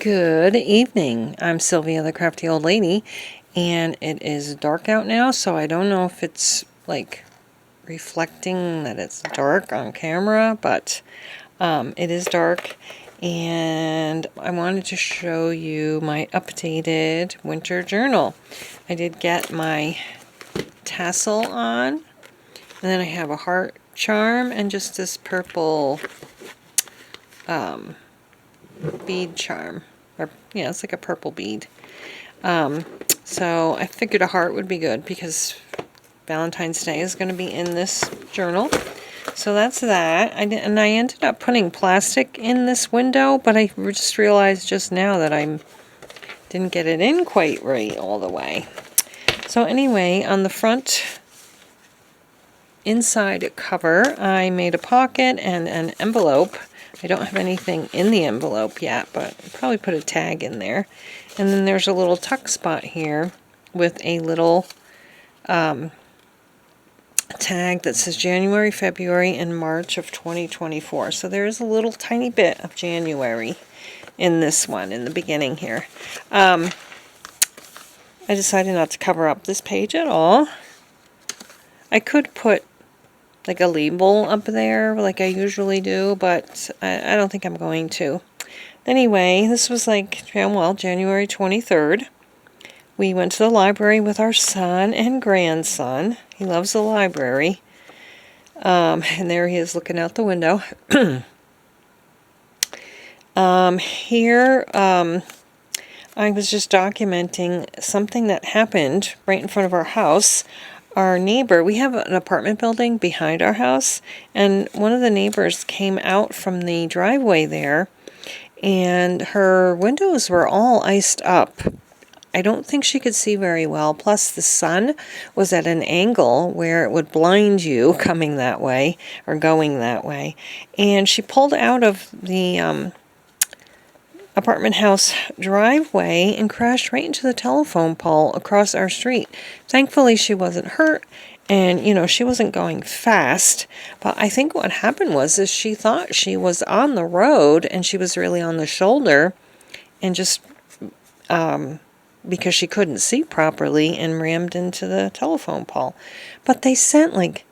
Good evening. I'm Sylvia, the crafty old lady, and it is dark out now, so I don't know if it's like reflecting that it's dark on camera, but it is dark, and I wanted to show you my updated winter journal. I did get my tassel on, and then I have a heart charm and just this purple bead charm. Or, yeah, it's like a purple bead. So I figured a heart would be good because Valentine's Day is going to be in this journal. So that's that. And I ended up putting plastic in this window, but I just realized just now that I didn't get it in quite right all the way. So anyway, on the front inside cover, I made a pocket and an envelope. I don't have anything in the envelope yet, but I'll probably put a tag in there. And then there's a little tuck spot here with a little tag that says January, February, and March of 2024. So there's a little tiny bit of January in this one, in the beginning here. I decided not to cover up this page at all. I could put like a label up there like I usually do, but I don't think I'm going to. Anyway, this was like, well, January 23rd. We went to the library with our son and grandson. He loves the library. And there he is looking out the window. Here, I was just documenting something that happened right in front of our house. Our neighbor, we have an apartment building behind our house, and one of the neighbors came out from the driveway there, and her windows were all iced up. I don't think she could see very well, plus the sun was at an angle where it would blind you coming that way, or going that way, and she pulled out of the apartment house driveway and crashed right into the telephone pole across our street. Thankfully, she wasn't hurt, and she wasn't going fast. But I think what happened was she thought she was on the road and she was really on the shoulder, and just because she couldn't see properly and rammed into the telephone pole. But they sent like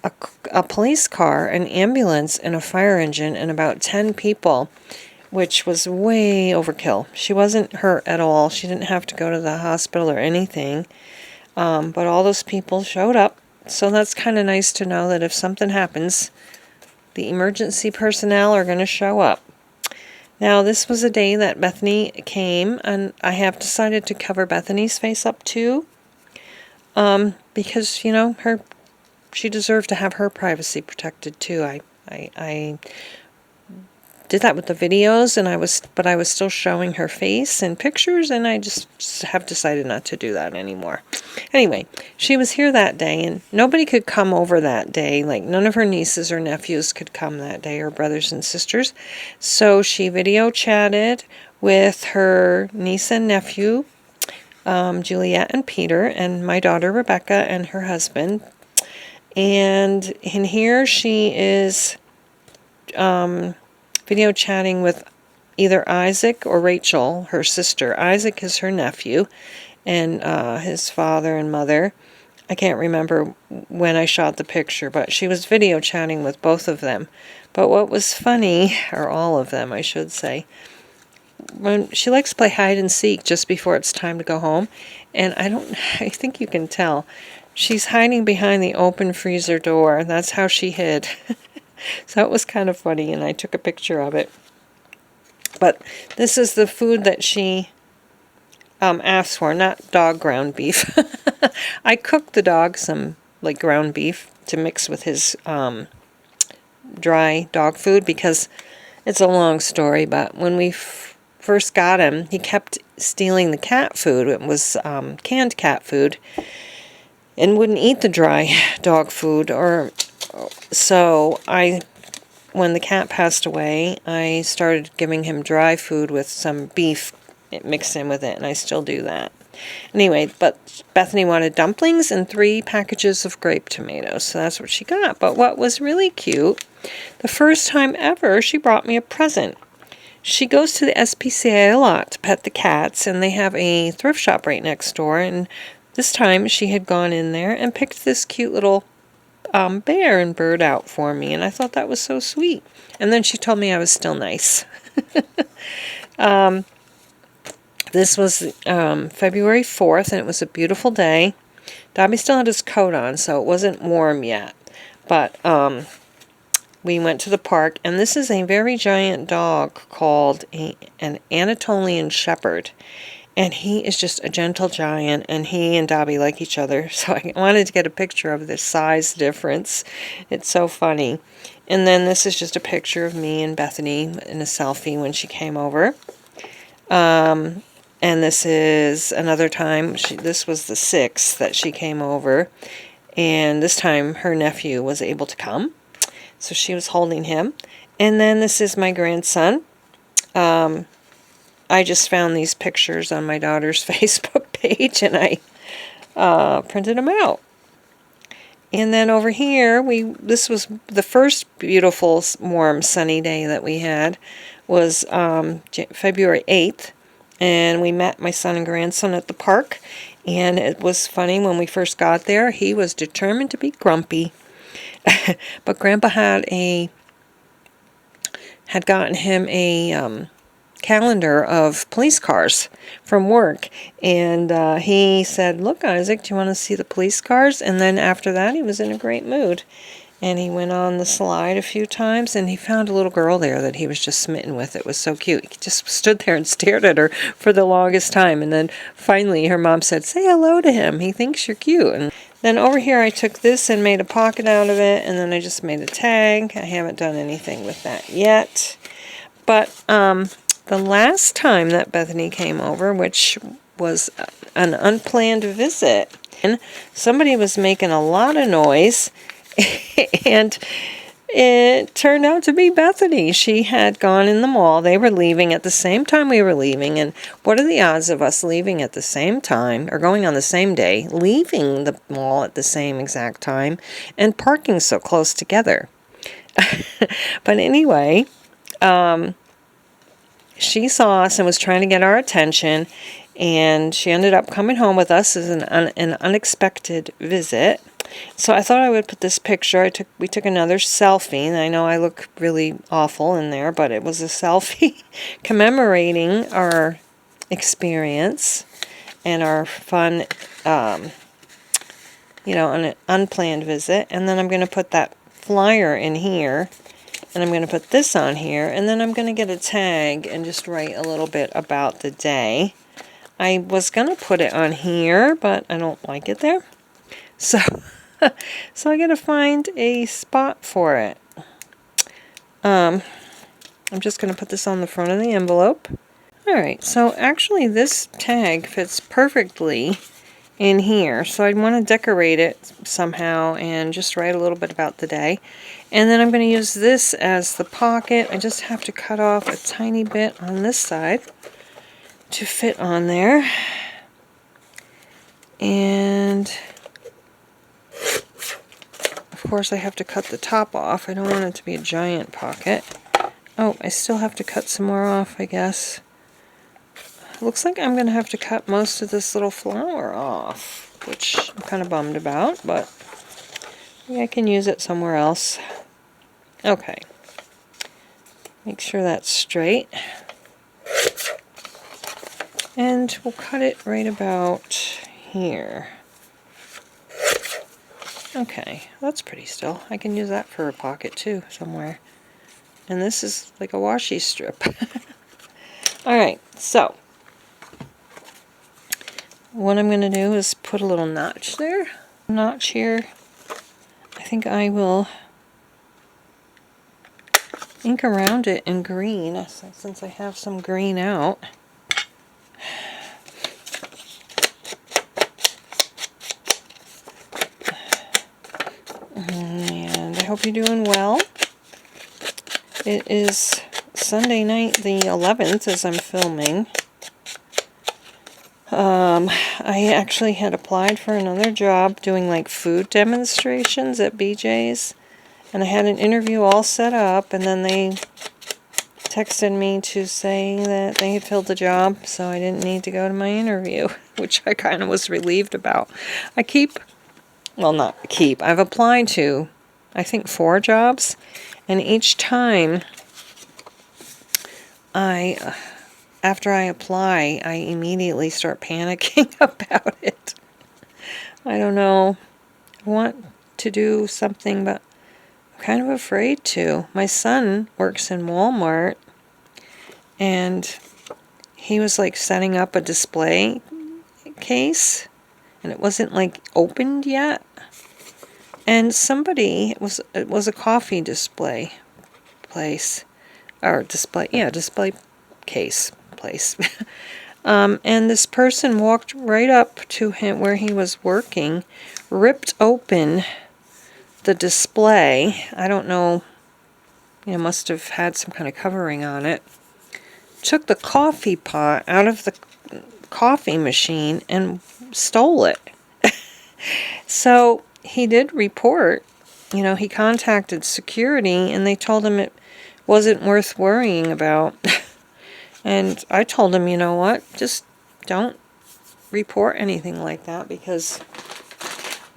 a police car, an ambulance, and a fire engine, and about 10 people, which was way overkill. She wasn't hurt at all. She didn't have to go to the hospital or anything. But all those people showed up. So that's kind of nice to know that if something happens, the emergency personnel are going to show up. Now, this was a day that Bethany came, and I have decided to cover Bethany's face up too. Because, she deserved to have her privacy protected too. I did that with the videos, and I was still showing her face and pictures, and I just have decided not to do that anymore. Anyway, she was here that day, and nobody could come over that day. Like, none of her nieces or nephews could come that day, or brothers and sisters. So she video chatted with her niece and nephew, Juliet and Peter, and my daughter Rebecca and her husband. And in here she is video chatting with either Isaac or Rachel, her sister. Isaac is her nephew, and his father and mother. I can't remember when I shot the picture, but she was video chatting with both of them. But what was funny, or all of them I should say, when she likes to play hide and seek just before it's time to go home, and I think you can tell, she's hiding behind the open freezer door. That's how she hid. So it was kind of funny, and I took a picture of it. But this is the food that she asked for, not dog ground beef. I cooked the dog some like ground beef to mix with his dry dog food, because it's a long story, but when we first got him, he kept stealing the cat food. It was canned cat food, and wouldn't eat the dry dog food. So when the cat passed away, I started giving him dry food with some beef mixed in with it, and I still do that. Anyway, but Bethany wanted dumplings and 3 packages of grape tomatoes, so that's what she got. But what was really cute, the first time ever, she brought me a present. she goes to the SPCA a lot to pet the cats, and they have a thrift shop right next door, and this time she had gone in there and picked this cute little bear and bird out for me, and I thought that was so sweet. And then she told me I was still nice. This was February 4th, and it was a beautiful day. Dobby still had his coat on, so it wasn't warm yet. But we went to the park, and this is a very giant dog called an Anatolian Shepherd. And he is just a gentle giant, and he and Dobby like each other. So I wanted to get a picture of the size difference. It's so funny. And then this is just a picture of me and Bethany in a selfie when she came over. And this is another time. This was the 6th that she came over. And this time her nephew was able to come. So she was holding him. And then this is my grandson. I just found these pictures on my daughter's Facebook page, and I printed them out. And then over here, this was the first beautiful, warm, sunny day that we had, was February 8th, and we met my son and grandson at the park, and it was funny, when we first got there, he was determined to be grumpy, but Grandpa had gotten him a calendar of police cars from work, and he said, "Look, Isaac, do you want to see the police cars?" And then after that he was in a great mood, and he went on the slide a few times, and he found a little girl there that he was just smitten with. It was so cute. He just stood there and stared at her for the longest time, and then finally her mom said, "Say hello to him, he thinks you're cute." And then over here I took this and made a pocket out of it, and then I just made a tag. I haven't done anything with that yet, but the last time that Bethany came over, which was an unplanned visit, and somebody was making a lot of noise, and it turned out to be Bethany. She had gone in the mall. They were leaving at the same time we were leaving, and what are the odds of us leaving at the same time, or going on the same day, leaving the mall at the same exact time, and parking so close together? But anyway, she saw us and was trying to get our attention, and she ended up coming home with us as an unexpected visit. So I thought I would put this picture. We took another selfie, and I know I look really awful in there, but it was a selfie commemorating our experience and our fun, an unplanned visit. And then I'm going to put that flyer in here. And I'm going to put this on here, and then I'm going to get a tag and just write a little bit about the day. I was going to put it on here, but I don't like it there. So, I got to find a spot for it. I'm just going to put this on the front of the envelope. Alright, so actually this tag fits perfectly in here, so I'd want to decorate it somehow and just write a little bit about the day. And then I'm going to use this as the pocket. I just have to cut off a tiny bit on this side to fit on there. And of course I have to cut the top off. I don't want it to be a giant pocket. Oh, I still have to cut some more off, I guess. Looks like I'm going to have to cut most of this little flower off, which I'm kind of bummed about, but maybe I can use it somewhere else. Okay. Make sure that's straight. And we'll cut it right about here. Okay, that's pretty still. I can use that for a pocket too, somewhere. And this is like a washi strip. Alright, so what I'm going to do is put a little notch there. Notch here. I think I will ink around it in green, since I have some green out. And I hope you're doing well. It is Sunday night, the 11th, as I'm filming. I actually had applied for another job doing like food demonstrations at BJ's, and I had an interview all set up, and then they texted me to say that they had filled the job, so I didn't need to go to my interview, which I kind of was relieved about. I've applied to, I think, 4 jobs, and each time after I apply, I immediately start panicking about it. I don't know. I want to do something, but I'm kind of afraid to. My son works in Walmart, and he was like setting up a display case, and it wasn't like opened yet. And it was a coffee display place, or display case place. And this person walked right up to him where he was working, ripped open the display. I don't know, must have had some kind of covering on it. Took the coffee pot out of the coffee machine and stole it. So he did report. He contacted security, and they told him it wasn't worth worrying about. And I told him, you know what, just don't report anything like that, because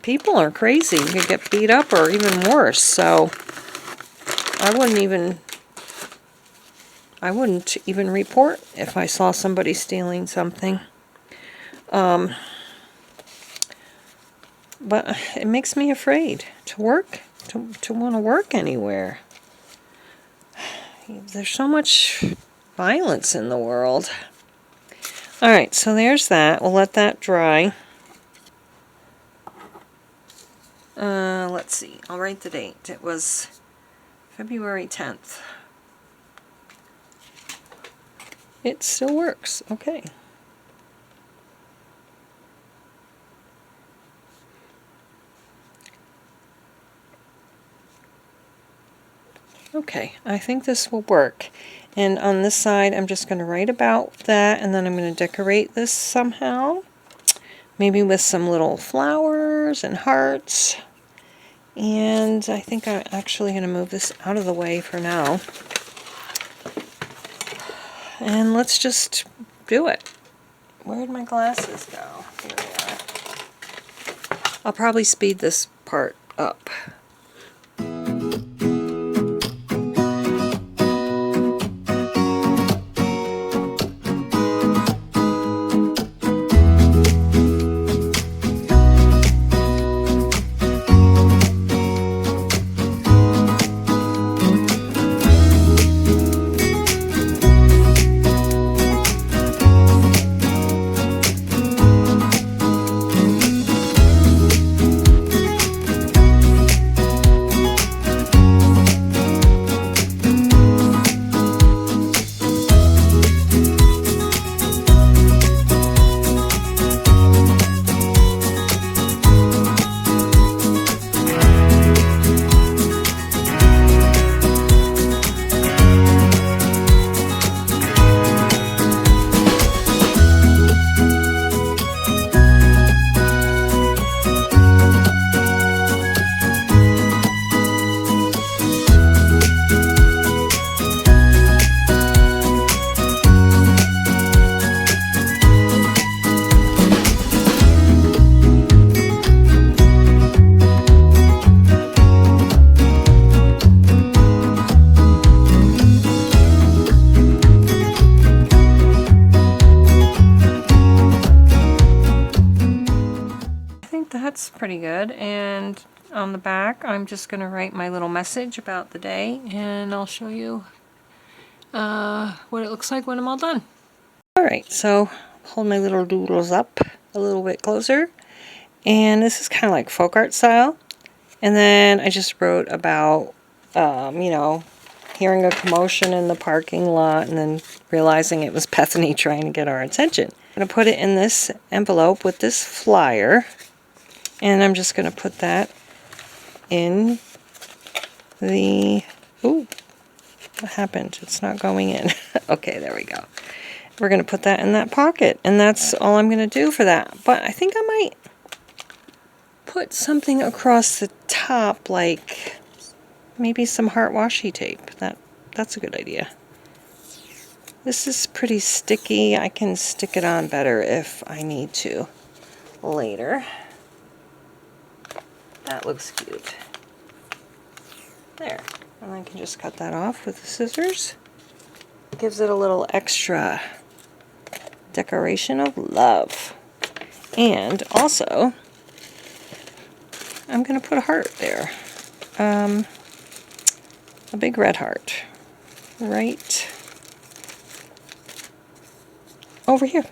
people are crazy. You could get beat up or even worse. So I wouldn't even report if I saw somebody stealing something. But it makes me afraid to work, to want to work anywhere. There's so much violence in the world. Alright, so there's that. We'll let that dry. Let's see. I'll write the date. It was February 10th. It still works. Okay. Okay, I think this will work. And on this side, I'm just going to write about that, and then I'm going to decorate this somehow. Maybe with some little flowers and hearts. And I think I'm actually going to move this out of the way for now. And let's just do it. Where'd my glasses go? Here they are. I'll probably speed this part up. That's pretty good. And on the back, I'm just going to write my little message about the day, and I'll show you what it looks like when I'm all done. Alright, so hold my little doodles up a little bit closer, and this is kind of like folk art style. And then I just wrote about, hearing a commotion in the parking lot, and then realizing it was Bethany trying to get our attention. I'm going to put it in this envelope with this flyer. And I'm just going to put that in the... Ooh, what happened? It's not going in. Okay, there we go. We're going to put that in that pocket. And that's all I'm going to do for that. But I think I might put something across the top, like maybe some heart washi tape. That's a good idea. This is pretty sticky. I can stick it on better if I need to later. That looks cute. There. And I can just cut that off with the scissors. Gives it a little extra decoration of love. And also, I'm going to put a heart there. A big red heart. Right over here.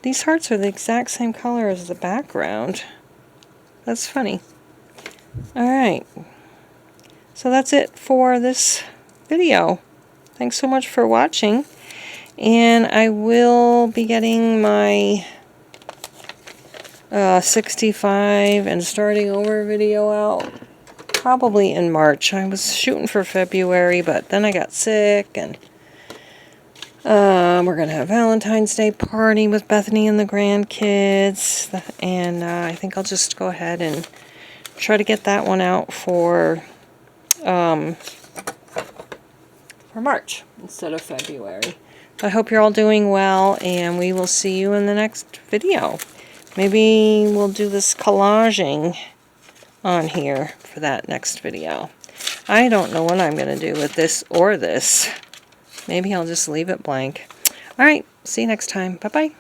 These hearts are the exact same color as the background. That's funny. Alright. So that's it for this video. Thanks so much for watching. And I will be getting my 65 and starting over video out probably in March. I was shooting for February, but then I got sick, and we're going to have Valentine's Day party with Bethany and the grandkids, and I think I'll just go ahead and try to get that one out for March instead of February. So I hope you're all doing well, and we will see you in the next video. Maybe we'll do this collaging on here for that next video. I don't know what I'm going to do with this or this. Maybe I'll just leave it blank. Alright, see you next time. Bye-bye.